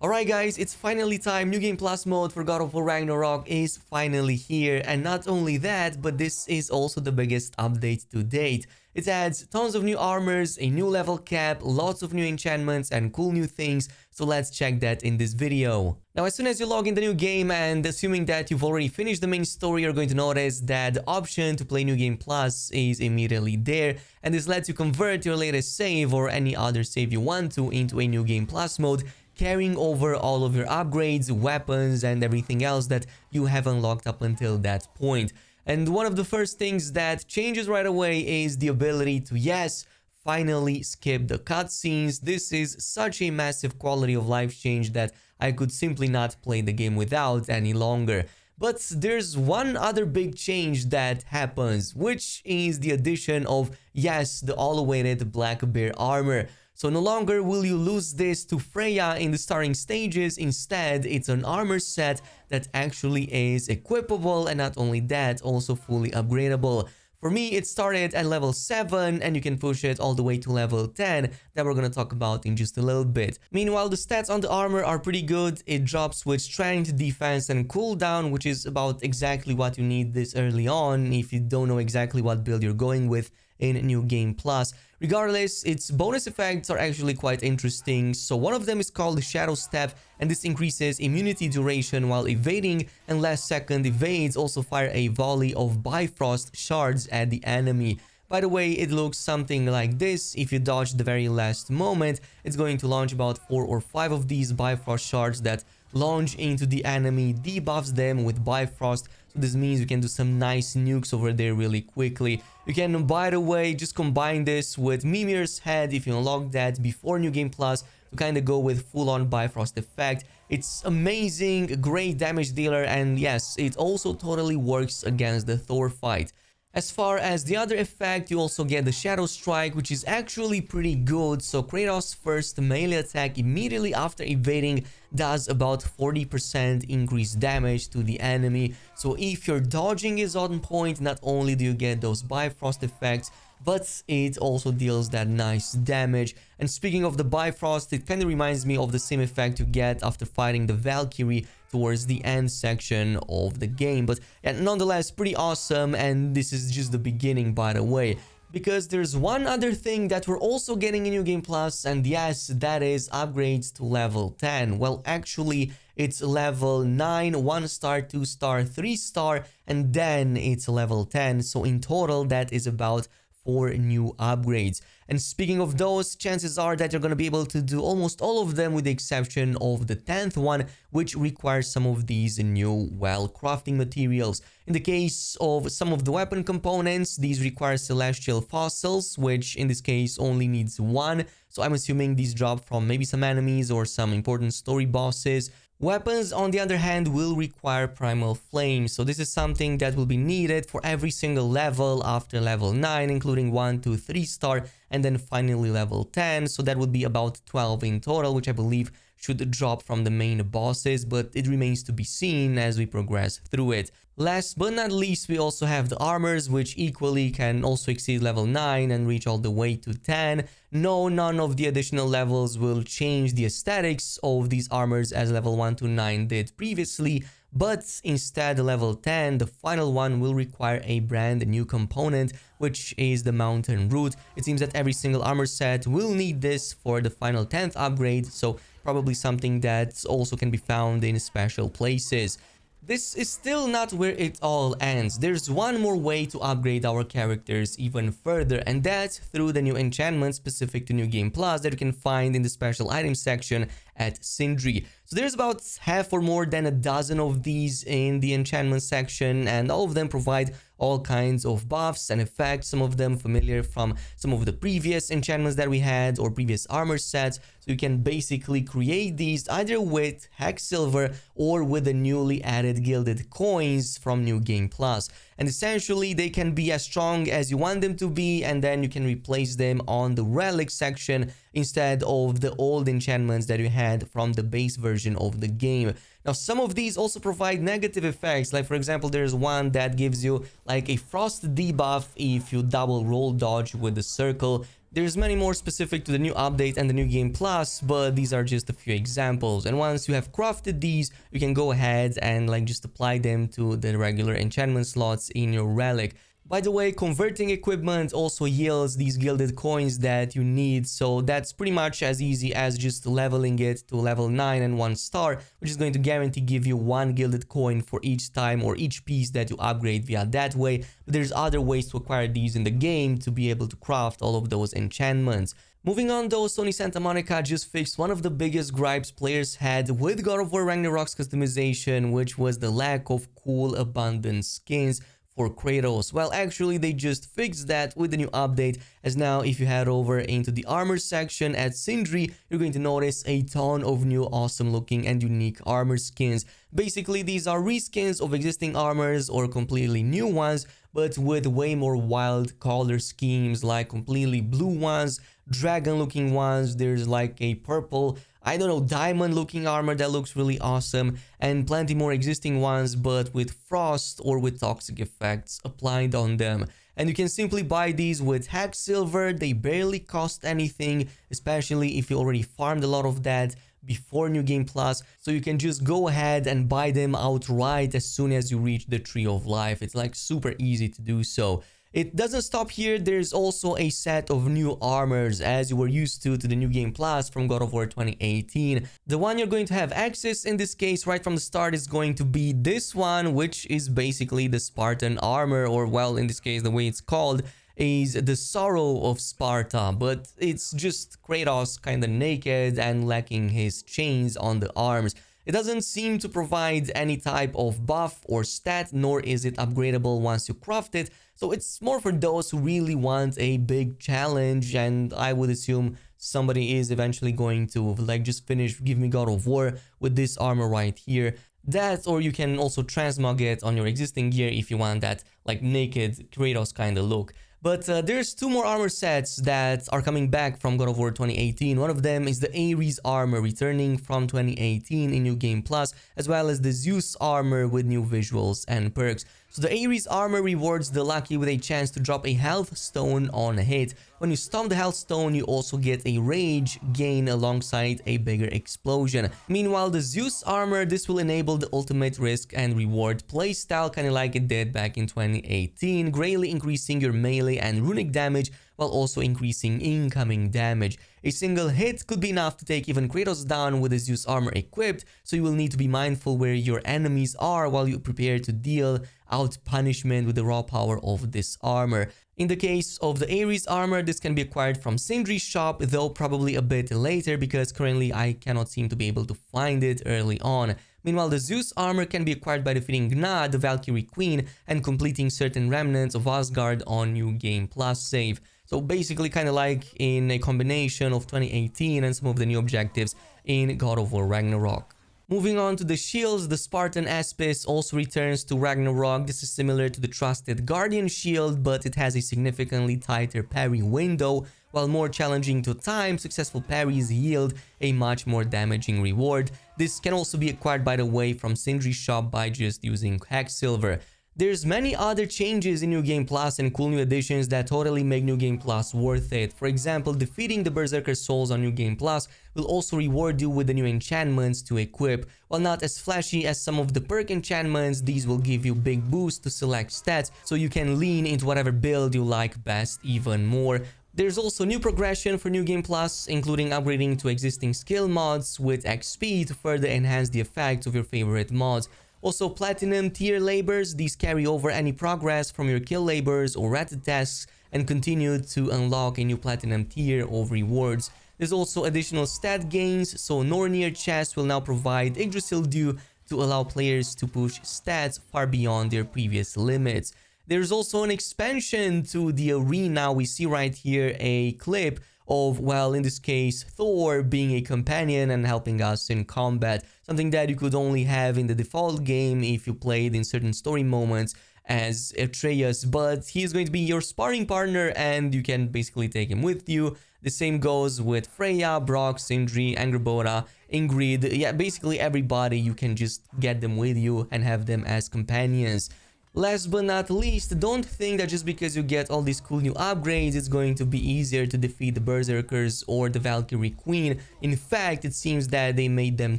Alright guys, it's finally time. New Game Plus mode for God of War Ragnarok is finally here. And not only that, but this is also the biggest update to date. It adds tons of new armors, a new level cap, lots of new enchantments and cool new things. So let's check that in this video. Now, as soon as you log in the new game, and assuming that you've already finished the main story, you're going to notice that the option to play New Game Plus is immediately there. And this lets you convert your latest save or any other save you want to into a New Game Plus mode, carrying over all of your upgrades, weapons, and everything else that you have unlocked up until that point. And one of the first things that changes right away is the ability to, yes, finally skip the cutscenes. This is such a massive quality of life change that I could simply not play the game without any longer. But there's one other big change that happens, which is the addition of, yes, the all-awaited Black Bear armor. So no longer will you lose this to Freya in the starting stages. Instead, it's an armor set that actually is equipable, and not only that, also fully upgradable. For me, it started at level 7 and you can push it all the way to level 10 that we're gonna talk about in just a little bit. Meanwhile, the stats on the armor are pretty good. It drops with strength, defense and cooldown, which is about exactly what you need this early on if you don't know exactly what build you're going with in New Game Plus. Regardless, its bonus effects are actually quite interesting. So one of them is called the Shadow Step, and this increases immunity duration while evading, and last second evades also fire a volley of Bifrost shards at the enemy. By the way, it looks something like this. If you dodge the very last moment, it's going to launch about 4 or 5 of these Bifrost shards that launch into the enemy, debuffs them with Bifrost. So this means you can do some nice nukes over there really quickly. You can, by the way, just combine this with Mimir's Head if you unlock that before New Game Plus to kind of go with full-on Bifrost effect. It's amazing, great damage dealer, and yes, it also totally works against the Thor fight. As far as the other effect, you also get the Shadow Strike, which is actually pretty good. So Kratos' first melee attack immediately after evading does about 40% increased damage to the enemy. So if your dodging is on point, not only do you get those Bifrost effects, but it also deals that nice damage. And speaking of the Bifrost, it kind of reminds me of the same effect you get after fighting the Valkyrie towards the end section of the game. But yeah, nonetheless, pretty awesome, and this is just the beginning, by the way. Because there's one other thing that we're also getting in New Game Plus, and yes, that is upgrades to level 10. Well, actually, it's level 9, 1 star, 2 star, 3 star, and then it's level 10. So in total, that is about 4 new upgrades. And speaking of those, chances are that you're going to be able to do almost all of them with the exception of the 10th one, which requires some of these new, well, crafting materials. In the case of some of the weapon components, these require celestial fossils, which in this case only needs 1. So I'm assuming these drop from maybe some enemies or some important story bosses. Weapons, on the other hand, will require Primal Flame, so this is something that will be needed for every single level after level 9, including 1 to 3 star, and then finally level 10, so that would be about 12 in total, which I believe should drop from the main bosses, but it remains to be seen as we progress through it. Last but not least, we also have the armors, which equally can also exceed level 9 and reach all the way to 10. No, none of the additional levels will change the aesthetics of these armors as level 1 to 9 did previously, but instead level 10, the final one, will require a brand new component, which is the Mountain Root. It seems that every single armor set will need this for the final 10th upgrade, so probably something that also can be found in special places. This is still not where it all ends. There's one more way to upgrade our characters even further, and that's through the new enchantments specific to New Game Plus that you can find in the special items section at Sindri. So there's about half or more than a dozen of these in the enchantment section, and all of them provide all kinds of buffs and effects, some of them familiar from some of the previous enchantments that we had or previous armor sets. So you can basically create these either with Hex Silver or with the newly added gilded coins from New Game Plus. And essentially they can be as strong as you want them to be, and then you can replace them on the relic section instead of the old enchantments that you had from the base version of the game. Now, some of these also provide negative effects, like for example, there's one that gives you like a frost debuff if you double roll dodge with the circle. There's many more specific to the new update and the new game plus, but these are just a few examples. And once you have crafted these, you can go ahead and like just apply them to the regular enchantment slots in your relic. By the way, converting equipment also yields these gilded coins that you need, so that's pretty much as easy as just leveling it to level 9 and 1 star, which is going to guarantee give you 1 gilded coin for each time or each piece that you upgrade via that way. But there's other ways to acquire these in the game to be able to craft all of those enchantments. Moving on though, Sony Santa Monica just fixed one of the biggest gripes players had with God of War Ragnarok's customization, which was the lack of cool abundant skins for Kratos. Well, actually they just fixed that with the new update, as now if you head over into the armor section at Sindri, you're going to notice a ton of new awesome looking and unique armor skins. Basically these are reskins of existing armors or completely new ones, but with way more wild color schemes, like completely blue ones, dragon looking ones, there's like a purple, I don't know, diamond looking armor that looks really awesome, and plenty more existing ones but with frost or with toxic effects applied on them. And you can simply buy these with hack silver. They barely cost anything, especially if you already farmed a lot of that before New Game Plus, so you can just go ahead and buy them outright as soon as you reach the Tree of Life. It's like super easy to do so. It doesn't stop here, there's also a set of new armors as you were used to the New Game Plus from God of War 2018. The one you're going to have access in this case right from the start is going to be this one, which is basically the Spartan Armor, or well, in this case the way it's called is the Sorrow of Sparta, but it's just Kratos kinda naked and lacking his chains on the arms. It doesn't seem to provide any type of buff or stat, nor is it upgradable once you craft it, so it's more for those who really want a big challenge, and I would assume somebody is eventually going to like just finish Give Me God of War with this armor right here. That, or you can also transmog it on your existing gear if you want that like naked Kratos kind of look. But there's two more armor sets that are coming back from God of War 2018. One of them is the Ares armor returning from 2018 in New Game Plus, as well as the Zeus armor with new visuals and perks. So the Ares armor rewards the lucky with a chance to drop a health stone on a hit. When you stomp the health stone, you also get a rage gain alongside a bigger explosion. Meanwhile, the Zeus armor, this will enable the ultimate risk and reward playstyle, kind of like it did back in 2018, greatly increasing your melee and runic damage while also increasing incoming damage. A single hit could be enough to take even Kratos down with the Zeus armor equipped, so you will need to be mindful where your enemies are while you prepare to deal out punishment with the raw power of this armor. In the case of the Ares armor, this can be acquired from Sindri's shop, though probably a bit later because currently I cannot seem to be able to find it early on. Meanwhile, the Zeus armor can be acquired by defeating Gna, the Valkyrie Queen, and completing certain remnants of Asgard on New Game Plus save. So basically kind of like in a combination of 2018 and some of the new objectives in God of War Ragnarok. Moving on to the shields, the Spartan Aspis also returns to Ragnarok. This is similar to the Trusted Guardian shield, but it has a significantly tighter parry window. While more challenging to time, successful parries yield a much more damaging reward. This can also be acquired, by the way, from Sindri's shop by just using hack silver. There's many other changes in New Game Plus and cool new additions that totally make New Game Plus worth it. For example, defeating the Berserker Souls on New Game Plus will also reward you with the new enchantments to equip. While not as flashy as some of the perk enchantments, these will give you big boosts to select stats, so you can lean into whatever build you like best even more. There's also new progression for New Game Plus, including upgrading to existing skill mods with XP to further enhance the effects of your favorite mods. Also, Platinum tier labors, these carry over any progress from your kill labors or rated tasks and continue to unlock a new Platinum tier of rewards. There's also additional stat gains, so Nornir chests will now provide Yggdrasil Dew to allow players to push stats far beyond their previous limits. There's also an expansion to the arena. We see right here a clip of, well, in this case, Thor being a companion and helping us in combat, something that you could only have in the default game if you played in certain story moments as Atreus, but he's going to be your sparring partner and you can basically take him with you. The same goes with Freya, Brock, Sindri, Angrboda, Ingrid, yeah, basically everybody, you can just get them with you and have them as companions. Last but not least, don't think that just because you get all these cool new upgrades, it's going to be easier to defeat the Berserkers or the Valkyrie Queen. In fact, it seems that they made them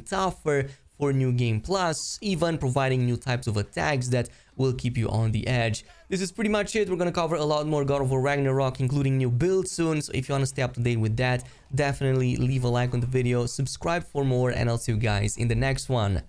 tougher for New Game Plus, even providing new types of attacks that will keep you on the edge. This is pretty much it. We're gonna cover a lot more God of War Ragnarok, including new builds soon, so if you want to stay up to date with that, definitely leave a like on the video, subscribe for more, and I'll see you guys in the next one.